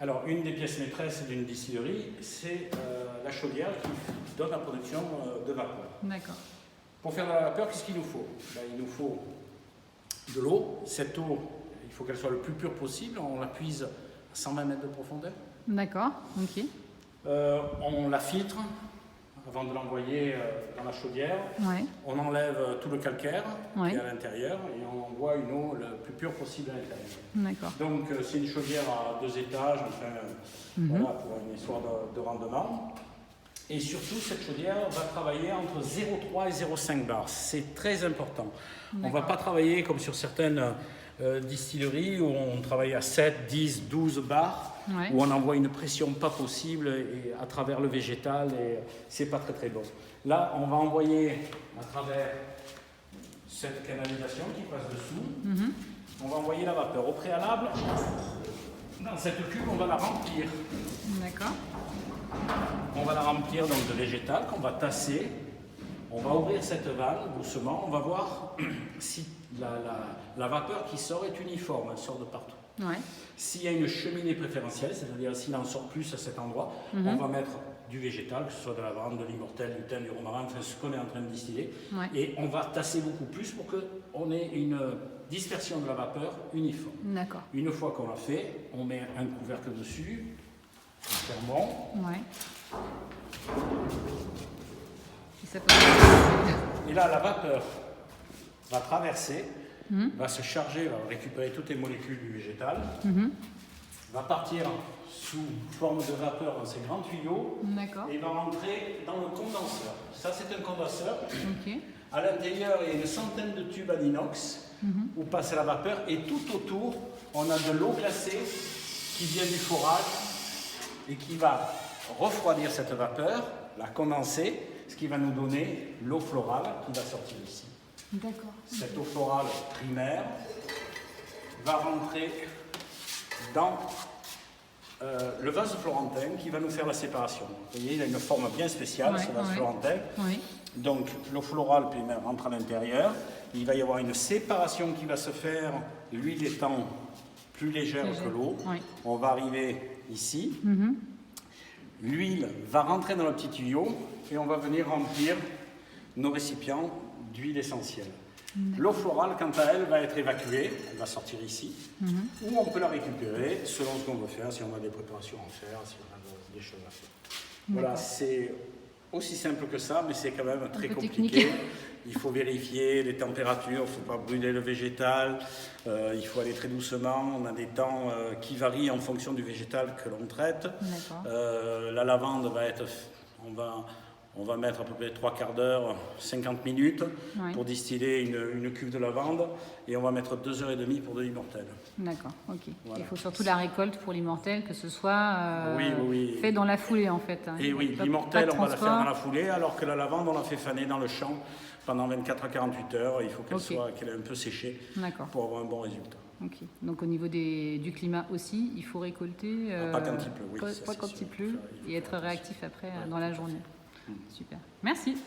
Alors, une des pièces maîtresses d'une distillerie, c'est la chaudière qui donne la production de vapeur. D'accord. Pour faire de la vapeur, qu'est-ce qu'il nous faut? Il nous faut de l'eau. Cette eau, il faut qu'elle soit le plus pure possible. On la puise à 120 mètres de profondeur. D'accord, ok. On la filtre avant de l'envoyer dans la chaudière. Ouais. On enlève tout le calcaire Ouais. qui est à l'intérieur et on envoie une eau le plus pure possible à l'intérieur. D'accord. Donc c'est une chaudière à 2 étages, enfin, voilà, pour une histoire de rendement. Et surtout, cette chaudière va travailler entre 0,3 et 0,5 bars. C'est très important. On ne va pas travailler comme sur certaines distilleries où on travaille à 7, 10, 12 bars, Ouais. où on envoie une pression pas possible et à travers le végétal et c'est pas très très bon. Là, on va envoyer à travers cette canalisation qui passe dessous, on va envoyer la vapeur. Au préalable, dans cette cuve, on va la remplir. D'accord. On va la remplir donc de végétal qu'on va tasser. On va ouvrir cette vanne doucement. On va voir si la vapeur qui sort est uniforme. Elle sort de partout. Ouais. S'il y a une cheminée préférentielle, c'est-à-dire s'il en sort plus à cet endroit, on va mettre du végétal, que ce soit de la lavande, de l'immortelle, du thym, du romarin, enfin ce qu'on est en train de distiller. Ouais. Et on va tasser beaucoup plus pour qu'on ait une dispersion de la vapeur uniforme. D'accord. Une fois qu'on l'a fait, on met un couvercle dessus, fermons. Ouais. Et ça peut... Et là, la vapeur va traverser, va se charger, va récupérer toutes les molécules du végétal, va partir sous forme de vapeur dans ces grands tuyaux D'accord. et va rentrer dans le condenseur. Ça, c'est un condenseur. Ok. À l'intérieur, il y a une centaine de tubes en inox où passe la vapeur et tout autour, on a de l'eau glacée qui vient du forage et qui va refroidir cette vapeur, la condenser, ce qui va nous donner l'eau florale qui va sortir ici. D'accord. Cette eau florale primaire va rentrer dans le vase florentin qui va nous faire la séparation. Vous voyez, il a une forme bien spéciale, Ouais, ce vase ouais. florentin. Oui. Donc l'eau florale primaire rentre à l'intérieur. Il va y avoir une séparation qui va se faire, l'huile étant plus légère que l'eau. Oui. On va arriver ici. L'huile va rentrer dans le petit tuyau et on va venir remplir nos récipients d'huile essentielle. L'eau florale, quant à elle, va être évacuée, elle va sortir ici, ou on peut la récupérer selon ce qu'on veut faire, si on a des préparations à faire, si on a des choses à faire. Voilà, c'est aussi simple que ça, mais c'est quand même très peu compliqué. technique. Il faut vérifier les températures, il ne faut pas brûler le végétal, il faut aller très doucement. On a des temps qui varient en fonction du végétal que l'on traite. D'accord. La lavande va être... On va mettre à peu près 3 quarts d'heure, 50 minutes Ouais. pour distiller une cuve de lavande et on va mettre 2 heures et demie pour de l'immortelle. D'accord, ok. Voilà. Il faut surtout la récolte pour l'immortelle, que ce soit Oui. fait dans la foulée en fait. Hein. Et oui, Pas- l'immortelle, pas de on va la faire transport. dans la foulée, alors que la lavande, on la fait faner dans le champ pendant 24 à 48 heures. Il faut qu'elle Ok. qu'elle ait un peu séché D'accord. pour avoir un bon résultat. Ok. Donc au niveau du climat aussi, il faut récolter. Pas quand il pleut, oui, Pas, ça, pas c'est quand sûr. il pleut Il faut et être faire réactif après dans la journée. Super. Merci.